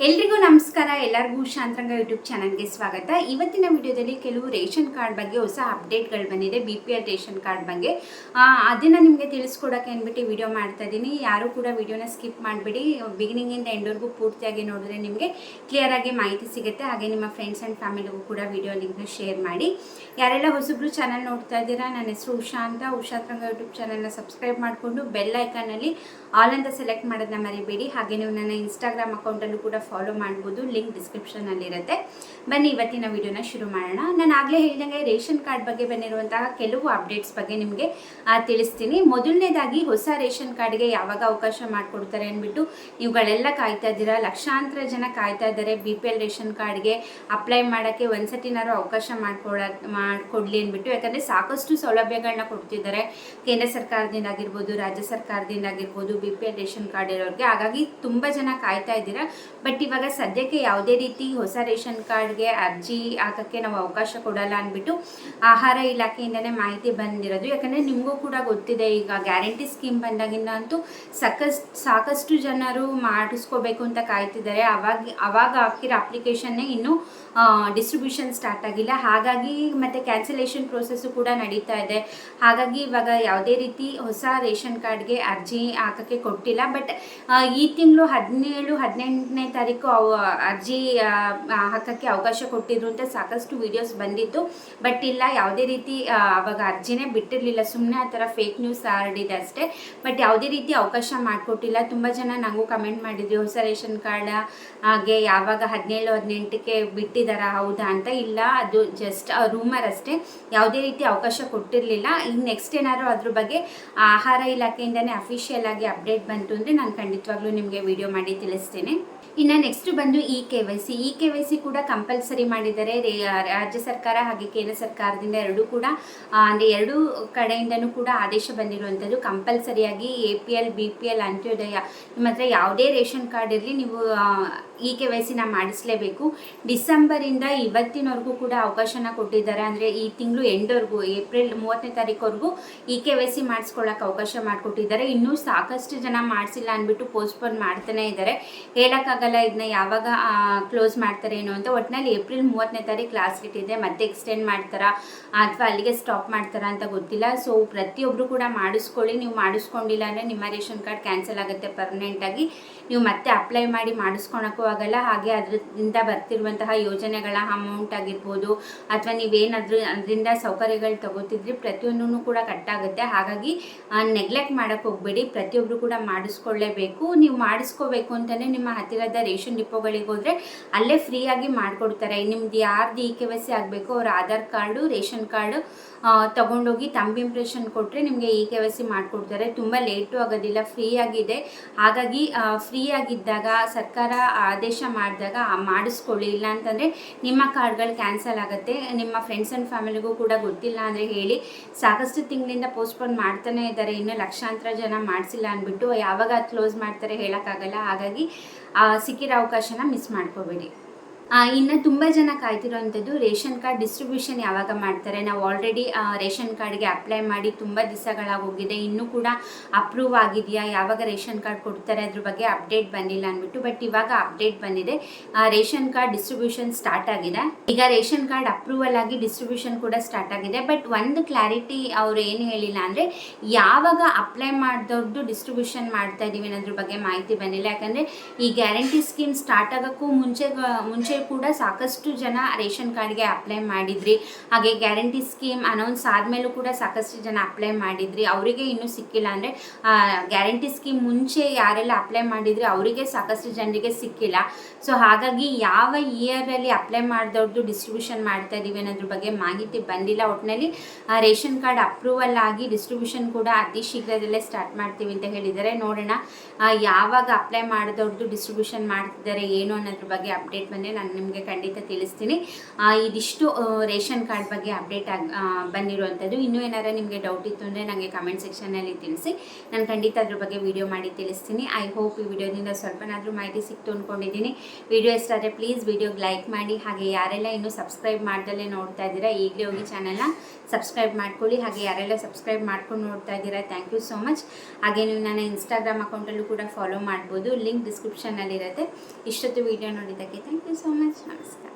ಎಲ್ರಿಗೂ ನಮಸ್ಕಾರ. ಎಲ್ಲರಿಗೂ ಶಾಂತರಂಗ ಯೂಟ್ಯೂಬ್ ಚಾನಲ್ಗೆ ಸ್ವಾಗತ. ಇವತ್ತಿನ ವಿಡಿಯೋದಲ್ಲಿ ಕೆಲವು ರೇಷನ್ ಕಾರ್ಡ್ ಬಗ್ಗೆ ಹೊಸ ಅಪ್ಡೇಟ್ಗಳು ಬಂದಿದೆ. BPL ರೇಷನ್ ಕಾರ್ಡ್ ಬಗ್ಗೆ ಅದನ್ನು ನಿಮಗೆ ತಿಳಿಸ್ಕೊಡೋಕ್ಕೆ ಅಂದ್ಬಿಟ್ಟು ವಿಡಿಯೋ ಮಾಡ್ತಾ ಇದ್ದೀನಿ. ಯಾರು ಕೂಡ ವಿಡಿಯೋನ ಸ್ಕಿಪ್ ಮಾಡಿಬಿಡಿ. ಬಿಗಿನಿಂಗಿಂದ ಎಂಡ್ವರೆಗೂ ಪೂರ್ತಿಯಾಗಿ ನೋಡಿದ್ರೆ ನಿಮಗೆ ಕ್ಲಿಯರಾಗಿ ಮಾಹಿತಿ ಸಿಗುತ್ತೆ. ಹಾಗೆ ನಿಮ್ಮ ಫ್ರೆಂಡ್ಸ್ ಆ್ಯಂಡ್ ಫ್ಯಾಮಿಲಿಗೂ ಕೂಡ ವಿಡಿಯೋ ಲಿಂಕ್ನ ಶೇರ್ ಮಾಡಿ. ಯಾರೆಲ್ಲ ಹೊಸಬ್ರು ಚಾನಲ್ ನೋಡ್ತಾ ಇದ್ದೀರಾ, ನನ್ನ ಹೆಸರು ಉಷಾ ಅಂತ. ಉಷಾಂತರಂಗ ಯೂಟ್ಯೂಬ್ ಚಾನಲ್ನ ಸಬ್ಸ್ಕ್ರೈಬ್ ಮಾಡಿಕೊಂಡು ಬೆಲ್ ಐಕಾನಲ್ಲಿ ಆಲ್ ಅಂತ ಸೆಲೆಕ್ಟ್ ಮಾಡೋದನ್ನ ಮರಿಬೇಡಿ. ಹಾಗೆ ನೀವು ನನ್ನ ಇನ್ಸ್ಟಾಗ್ರಾಮ್ ಅಕೌಂಟಲ್ಲೂ ಕೂಡ ಫಾಲೋ ಮಾಡ್ಬೋದು, ಲಿಂಕ್ ಡಿಸ್ಕ್ರಿಪ್ಷನಲ್ಲಿರುತ್ತೆ. ಬನ್ನಿ ಇವತ್ತಿನ ವಿಡಿಯೋನ ಶುರು ಮಾಡೋಣ. ನಾನು ಆಗಲೇ ಹೇಳಿದಂಗೆ ರೇಷನ್ ಕಾರ್ಡ್ ಬಗ್ಗೆ ಬಂದಿರುವಂತಹ ಕೆಲವು ಅಪ್ಡೇಟ್ಸ್ ಬಗ್ಗೆ ನಿಮಗೆ ತಿಳಿಸ್ತೀನಿ. ಮೊದಲನೇದಾಗಿ ಹೊಸ ರೇಷನ್ ಕಾರ್ಡ್ಗೆ ಯಾವಾಗ ಅವಕಾಶ ಮಾಡಿಕೊಡ್ತಾರೆ ಅಂದ್ಬಿಟ್ಟು ನೀವುಗಳೆಲ್ಲ ಕಾಯ್ತಾ ಇದ್ದೀರಾ. ಲಕ್ಷಾಂತರ ಜನ ಕಾಯ್ತಾ ಇದ್ದಾರೆ BPL ರೇಷನ್ ಕಾರ್ಡ್ಗೆ ಅಪ್ಲೈ ಮಾಡೋಕ್ಕೆ ಒಂದ್ಸತಿನಾರು ಅವಕಾಶ ಮಾಡಿಕೊಡ್ಲಿ ಅಂದ್ಬಿಟ್ಟು. ಯಾಕಂದರೆ ಸಾಕಷ್ಟು ಸೌಲಭ್ಯಗಳನ್ನ ಕೊಡ್ತಿದ್ದಾರೆ ಕೇಂದ್ರ ಸರ್ಕಾರದಿಂದ ಆಗಿರ್ಬೋದು, ರಾಜ್ಯ ಸರ್ಕಾರದಿಂದ ಆಗಿರ್ಬೋದು, BPL ರೇಷನ್ ಕಾರ್ಡ್ ಇರೋರಿಗೆ. ಹಾಗಾಗಿ ತುಂಬ ಜನ ಕಾಯ್ತಾ ಇದ್ದೀರಾ. ಬಟ್ ಇವಾಗ ಸದ್ಯಕ್ಕೆ ಯಾವುದೇ ರೀತಿ ಹೊಸ ರೇಷನ್ ಕಾರ್ಡ್ಗೆ ಅರ್ಜಿ ಹಾಕೋಕ್ಕೆ ನಾವು ಅವಕಾಶ ಕೊಡಲ್ಲ ಅಂದ್ಬಿಟ್ಟು ಆಹಾರ ಇಲಾಖೆಯಿಂದನೇ ಮಾಹಿತಿ ಬಂದಿರೋದು. ಯಾಕಂದರೆ ನಿಮಗೂ ಕೂಡ ಗೊತ್ತಿದೆ, ಈಗ ಗ್ಯಾರಂಟಿ ಸ್ಕೀಮ್ ಬಂದಾಗಿಂದ ಅಂತೂ ಸಾಕಷ್ಟು ಜನರು ಮಾಡಿಸ್ಕೋಬೇಕು ಅಂತ ಕಾಯ್ತಿದ್ದಾರೆ. ಅವಾಗ ಹಾಕಿರೋ ಅಪ್ಲಿಕೇಶನ್ನೇ ಇನ್ನೂ ಡಿಸ್ಟ್ರಿಬ್ಯೂಷನ್ ಸ್ಟಾರ್ಟ್ ಆಗಿಲ್ಲ. ಹಾಗಾಗಿ ಮತ್ತು ಕ್ಯಾನ್ಸಲೇಷನ್ ಪ್ರೋಸೆಸ್ಸು ಕೂಡ ನಡೀತಾ ಇದೆ. ಹಾಗಾಗಿ ಇವಾಗ ಯಾವುದೇ ರೀತಿ ಹೊಸ ರೇಷನ್ ಕಾರ್ಡ್ಗೆ ಅರ್ಜಿ ಹಾಕೋಕ್ಕೆ ಕೊಟ್ಟಿಲ್ಲ. ಬಟ್ ಈ ತಿಂಗಳು 17-18ನೇ ತಾರೀಕು ಅರ್ಜಿ ಹಾಕೋಕ್ಕೆ ಅವಕಾಶ ಕೊಟ್ಟಿದ್ರು ಅಂತ ಸಾಕಷ್ಟು ವೀಡಿಯೋಸ್ ಬಂದಿತ್ತು. ಬಟ್ ಇಲ್ಲ, ಯಾವುದೇ ರೀತಿ ಅವಾಗ ಅರ್ಜಿನೇ ಬಿಟ್ಟಿರಲಿಲ್ಲ, ಸುಮ್ಮನೆ ಆ ಥರ ಫೇಕ್ ನ್ಯೂಸ್ ಹರಡಿದೆ ಅಷ್ಟೇ. ಬಟ್ ಯಾವುದೇ ರೀತಿ ಅವಕಾಶ ಮಾಡಿಕೊಟ್ಟಿಲ್ಲ. ತುಂಬ ಜನ ನನಗೂ ಕಮೆಂಟ್ ಮಾಡಿದ್ವಿ, ಹೊಸ ರೇಷನ್ ಕಾರ್ಡ್ ಹಾಗೆ ಯಾವಾಗ 17-18ಕ್ಕೆ ಬಿಟ್ಟಿದ್ದಾರಾ ಹೌದಾ ಅಂತ. ಇಲ್ಲ, ಅದು ಜಸ್ಟ್ ರೂಮರ್ ಅಷ್ಟೇ, ಯಾವುದೇ ರೀತಿ ಅವಕಾಶ ಕೊಟ್ಟಿರಲಿಲ್ಲ. ಈಗ ನೆಕ್ಸ್ಟ್ ಏನಾದರೂ ಅದ್ರ ಬಗ್ಗೆ ಆಹಾರ ಇಲಾಖೆಯಿಂದನೇ ಅಫಿಷಿಯಲ್ ಆಗಿ ಅಪ್ಡೇಟ್ ಬಂತು ಅಂದರೆ ನಾನು ಖಂಡಿತವಾಗ್ಲೂ ನಿಮಗೆ ವಿಡಿಯೋ ಮಾಡಿ ತಿಳಿಸ್ತೇನೆ. ಇನ್ನು ನೆಕ್ಸ್ಟ್ ಬಂದು KYC ಕೂಡ ಕಂಪಲ್ಸರಿ ಮಾಡಿದ್ದಾರೆ. ರಾಜ್ಯ ಸರ್ಕಾರ ಹಾಗೆ ಕೇಂದ್ರ ಸರ್ಕಾರದಿಂದ ಎರಡೂ ಕೂಡ ಅಂದರೆ ಎರಡೂ ಕಡೆಯಿಂದನೂ ಕೂಡ ಆದೇಶ ಬಂದಿರುವಂಥದ್ದು. ಕಂಪಲ್ಸರಿಯಾಗಿ APL BPL ಅಂತ್ಯೋದಯ ನಿಮ್ಮ ಹತ್ರ ಯಾವುದೇ ರೇಷನ್ ಕಾರ್ಡ್ ಇರಲಿ, ನೀವು KYCನ ಮಾಡಿಸಲೇಬೇಕು. ಡಿಸೆಂಬರಿಂದ ಇವತ್ತಿನವರೆಗೂ ಕೂಡ ಅವಕಾಶನ ಕೊಟ್ಟಿದ್ದಾರೆ. ಅಂದರೆ ಈ ತಿಂಗಳು ಎಂಡ್ವರೆಗೂ, ಏಪ್ರಿಲ್ 30ನೇ ತಾರೀಕುವರೆಗೂ KYC ಮಾಡಿಸ್ಕೊಳ್ಳೋಕೆ ಅವಕಾಶ ಮಾಡಿಕೊಟ್ಟಿದ್ದಾರೆ. ಇನ್ನೂ ಸಾಕಷ್ಟು ಜನ ಮಾಡಿಸಿಲ್ಲ ಅಂದ್ಬಿಟ್ಟು ಪೋಸ್ಟ್ಪೋನ್ ಮಾಡ್ತಾನೆ ಇದ್ದಾರೆ. ಹೇಳೋಕ್ಕಾಗಲ್ಲ ಇದನ್ನ ಯಾವಾಗ ಕ್ಲೋಸ್ ಮಾಡ್ತಾರೆ ಏನೋ ಅಂತ. ಒಟ್ಟಿನಲ್ಲಿ ಏಪ್ರಿಲ್ 30ನೇ ತಾರೀಕು ಲಾಸ್ಟ್ ಡೇಟ್ ಇದೆ. ಮತ್ತೆ ಎಕ್ಸ್ಟೆಂಡ್ ಮಾಡ್ತಾರಾ ಅಥವಾ ಅಲ್ಲಿಗೆ ಸ್ಟಾಪ್ ಮಾಡ್ತಾರಾ ಅಂತ ಗೊತ್ತಿಲ್ಲ. ಸೊ ಪ್ರತಿಯೊಬ್ಬರು ಕೂಡ ಮಾಡಿಸ್ಕೊಳ್ಳಿ. ನೀವು ಮಾಡಿಸ್ಕೊಂಡಿಲ್ಲ ಅಂದರೆ ನಿಮ್ಮ ರೇಷನ್ ಕಾರ್ಡ್ ಕ್ಯಾನ್ಸಲ್ ಆಗುತ್ತೆ ಪರ್ಮನೆಂಟಾಗಿ. ನೀವು ಮತ್ತೆ ಅಪ್ಲೈ ಮಾಡಿ ಮಾಡಿಸ್ಕೊಳಕ್ಕೂ ಆಗಲ್ಲ. ಹಾಗೆ ಅದರಿಂದ ಬರ್ತಿರುವಂತಹ ಯೋಜನೆಗಳ ಅಮೌಂಟ್ ಆಗಿರ್ಬೋದು ಅಥವಾ ನೀವೇನಾದರೂ ಅದರಿಂದ ಸೌಕರ್ಯಗಳು ತಗೋತಿದ್ರಿ ಪ್ರತಿಯೊಂದೂ ಕೂಡ ಕಟ್ಟಾಗುತ್ತೆ. ಹಾಗಾಗಿ ನೆಗ್ಲೆಕ್ಟ್ ಮಾಡೋಕ್ಕೆ ಹೋಗಬೇಡಿ, ಪ್ರತಿಯೊಬ್ಬರು ಕೂಡ ಮಾಡಿಸ್ಕೊಳ್ಳೇಬೇಕು. ನೀವು ಮಾಡಿಸ್ಕೋಬೇಕು ಅಂತಲೇ ನಿಮ್ಮ ಹತ್ತಿರದ ರೇಷನ್ ಡಿಪೋಗಳಿಗೆ ಹೋದರೆ ಅಲ್ಲೇ ಫ್ರೀಯಾಗಿ ಮಾಡಿಕೊಡ್ತಾರೆ. ನಿಮ್ದು ಯಾರ್ದು KYC ಆಗಬೇಕು ಅವ್ರ ಆಧಾರ್ ಕಾರ್ಡು, ರೇಷನ್ ಕಾರ್ಡು ತೊಗೊಂಡೋಗಿ ತಂಬ್ ಇಂಪ್ರೆಷನ್ ಕೊಟ್ಟರೆ ನಿಮಗೆ KYC ಮಾಡಿಕೊಡ್ತಾರೆ. ತುಂಬ ಲೇಟು ಆಗೋದಿಲ್ಲ, ಫ್ರೀ ಆಗಿದೆ. ಹಾಗಾಗಿ ಫ್ರೀ ಆಗಿದ್ದಾಗ ಸರ್ಕಾರ ಆದೇಶ ಮಾಡಿದಾಗ ಮಾಡಿಸ್ಕೊಳ್ಳಿ. ಇಲ್ಲ ಅಂತಂದರೆ ನಿಮ್ಮ ಕಾರ್ಡ್ಗಳು ಕ್ಯಾನ್ಸಲ್ ಆಗುತ್ತೆ. ನಿಮ್ಮ ಫ್ರೆಂಡ್ಸ್ ಆ್ಯಂಡ್ ಫ್ಯಾಮಿಲಿಗೂ ಕೂಡ ಗೊತ್ತಿಲ್ಲ ಅಂದರೆ ಹೇಳಿ. ಸಾಕಷ್ಟು ತಿಂಗಳಿಂದ ಪೋಸ್ಟ್ಪೋನ್ ಮಾಡ್ತಾನೆ ಇದ್ದಾರೆ. ಇನ್ನೂ ಲಕ್ಷಾಂತರ ಜನ ಮಾಡಿಸಿಲ್ಲ ಅಂದ್ಬಿಟ್ಟು. ಯಾವಾಗ ಕ್ಲೋಸ್ ಮಾಡ್ತಾರೆ ಹೇಳೋಕ್ಕಾಗಲ್ಲ. ಹಾಗಾಗಿ ಸಿಕ್ಕಿರೋ ಅವಕಾಶನ ಮಿಸ್ ಮಾಡ್ಕೋಬೇಡಿ. ಇನ್ನು ತುಂಬ ಜನ ಕಾಯ್ತಿರೋವಂಥದ್ದು ರೇಷನ್ ಕಾರ್ಡ್ ಡಿಸ್ಟ್ರಿಬ್ಯೂಷನ್ ಯಾವಾಗ ಮಾಡ್ತಾರೆ. ನಾವು ಆಲ್ರೆಡಿ ರೇಷನ್ ಕಾರ್ಡ್ಗೆ ಅಪ್ಲೈ ಮಾಡಿ ತುಂಬ ದಿವಸಗಳಾಗೋಗಿದೆ, ಇನ್ನೂ ಕೂಡ ಅಪ್ರೂವ್ ಆಗಿದೆಯಾ, ಯಾವಾಗ ರೇಷನ್ ಕಾರ್ಡ್ ಕೊಡ್ತಾರೆ ಅದ್ರ ಬಗ್ಗೆ ಅಪ್ಡೇಟ್ ಬಂದಿಲ್ಲ ಅಂದ್ಬಿಟ್ಟು. ಬಟ್ ಇವಾಗ ಅಪ್ಡೇಟ್ ಬಂದಿದೆ, ರೇಷನ್ ಕಾರ್ಡ್ ಡಿಸ್ಟ್ರಿಬ್ಯೂಷನ್ ಸ್ಟಾರ್ಟ್ ಆಗಿದೆ. ಈಗ ರೇಷನ್ ಕಾರ್ಡ್ ಅಪ್ರೂವಲ್ ಆಗಿ ಡಿಸ್ಟ್ರಿಬ್ಯೂಷನ್ ಕೂಡ ಸ್ಟಾರ್ಟ್ ಆಗಿದೆ. ಬಟ್ ಒಂದು ಕ್ಲಾರಿಟಿ ಅವ್ರು ಏನು ಹೇಳಿಲ್ಲ ಅಂದರೆ ಯಾವಾಗ ಅಪ್ಲೈ ಮಾಡಿದವ್ರದ್ದು ಡಿಸ್ಟ್ರಿಬ್ಯೂಷನ್ ಮಾಡ್ತಾ ಇದ್ದೀವಿ ಅನ್ನೋದ್ರ ಬಗ್ಗೆ ಮಾಹಿತಿ ಬಂದಿಲ್ಲ. ಯಾಕಂದರೆ ಈ ಗ್ಯಾರಂಟಿ ಸ್ಕೀಮ್ ಸ್ಟಾರ್ಟ್ ಆಗೋಕ್ಕೂ ಮುಂಚೆ ಕೂಡ ಸಾಕಷ್ಟು ಜನ ರೇಷನ್ ಕಾರ್ಡ್ಗೆ ಅಪ್ಲೈ ಮಾಡಿದ್ರಿ. ಹಾಗೆ ಗ್ಯಾರಂಟಿ ಸ್ಕೀಮ್ ಅನೌನ್ಸ್ ಆದಮೇಲೂ ಕೂಡ ಸಾಕಷ್ಟು ಜನ ಅಪ್ಲೈ ಮಾಡಿದ್ರಿ. ಅವರಿಗೆ ಇನ್ನೂ ಸಿಕ್ಕಿಲ್ಲ. ಅಂದರೆ ಗ್ಯಾರಂಟಿ ಸ್ಕೀಮ್ ಮುಂಚೆ ಯಾರೆಲ್ಲ ಅಪ್ಲೈ ಮಾಡಿದ್ರಿ ಅವರಿಗೆ ಸಾಕಷ್ಟು ಜನರಿಗೆ ಸಿಕ್ಕಿಲ್ಲ. ಸೊ ಹಾಗಾಗಿ ಯಾವ ಇಯರಲ್ಲಿ ಅಪ್ಲೈ ಮಾಡಿದವ್ರದ್ದು ಡಿಸ್ಟ್ರಿಬ್ಯೂಷನ್ ಮಾಡ್ತಾ ಇದ್ದೀವಿ ಅನ್ನೋದ್ರ ಬಗ್ಗೆ ಮಾಹಿತಿ ಬಂದಿಲ್ಲ. ಒಟ್ಟಿನಲ್ಲಿ ರೇಷನ್ ಕಾರ್ಡ್ ಅಪ್ರೂವಲ್ ಆಗಿ ಡಿಸ್ಟ್ರಿಬ್ಯೂಷನ್ ಕೂಡ ಅತಿ ಶೀಘ್ರದಲ್ಲೇ ಸ್ಟಾರ್ಟ್ ಮಾಡ್ತೀವಿ ಅಂತ ಹೇಳಿದ್ದಾರೆ. ನೋಡೋಣ ಯಾವಾಗ ಅಪ್ಲೈ ಮಾಡಿದವ್ರದ್ದು ಡಿಸ್ಟ್ರಿಬ್ಯೂಷನ್ ಮಾಡ್ತಿದ್ದಾರೆ ಏನು ಅನ್ನೋದ್ರ ಬಗ್ಗೆ ಅಪ್ಡೇಟ್ ಬಂದರೆ ನಾನು ನಾನು ನಿಮಗೆ ಖಂಡಿತ ತಿಳಿಸ್ತೀನಿ. ಇದಿಷ್ಟು ರೇಷನ್ ಕಾರ್ಡ್ ಬಗ್ಗೆ ಅಪ್ಡೇಟ್ ಬಂದಿರುವಂಥದ್ದು. ಇನ್ನೂ ಏನಾರ ನಿಮಗೆ ಡೌಟ್ ಇತ್ತು ಅಂದರೆ ನನಗೆ ಕಮೆಂಟ್ ಸೆಕ್ಷನಲ್ಲಿ ತಿಳಿಸಿ, ನಾನು ಖಂಡಿತ ಅದ್ರ ಬಗ್ಗೆ ವಿಡಿಯೋ ಮಾಡಿ ತಿಳಿಸ್ತೀನಿ. ಐ ಹೋಪ್ ಈ ವಿಡಿಯೋದಿಂದ ಸ್ವಲ್ಪನಾದರೂ ಮಾಹಿತಿ ಸಿಕ್ತು ಅಂದ್ಕೊಂಡಿದ್ದೀನಿ. ವಿಡಿಯೋ ಇಷ್ಟ ಆದರೆ ಪ್ಲೀಸ್ ವಿಡಿಯೋಗೆ ಲೈಕ್ ಮಾಡಿ. ಹಾಗೆ ಯಾರೆಲ್ಲ ಇನ್ನೂ ಸಬ್ಸ್ಕ್ರೈಬ್ ಮಾಡ್ದಲ್ಲೇ ನೋಡ್ತಾ ಇದ್ದೀರಾ ಈಗಲೇ ಹೋಗಿ ಚಾನಲ್ನ ಸಬ್ಸ್ಕ್ರೈಬ್ ಮಾಡ್ಕೊಳ್ಳಿ. ಹಾಗೆ ಯಾರೆಲ್ಲ ಸಬ್ಸ್ಕ್ರೈಬ್ ಮಾಡ್ಕೊಂಡು ನೋಡ್ತಾ ಇದ್ದೀರಾ ಥ್ಯಾಂಕ್ ಯು ಸೋ ಮಚ್. ಹಾಗೆ ನೀವು ನನ್ನ ಇನ್ಸ್ಟಾಗ್ರಾಮ್ ಅಕೌಂಟಲ್ಲೂ ಕೂಡ ಫಾಲೋ ಮಾಡ್ಬೋದು, ಲಿಂಕ್ ಡಿಸ್ಕ್ರಿಪ್ಷನ್ನಲ್ಲಿರುತ್ತೆ. ಇಷ್ಟೊತ್ತು ವಿಡಿಯೋ ನೋಡಿದ್ದಕ್ಕೆ ಥ್ಯಾಂಕ್ ಯು ಸೋ ಮಚ್. ನಮಸ್ಕಾರ.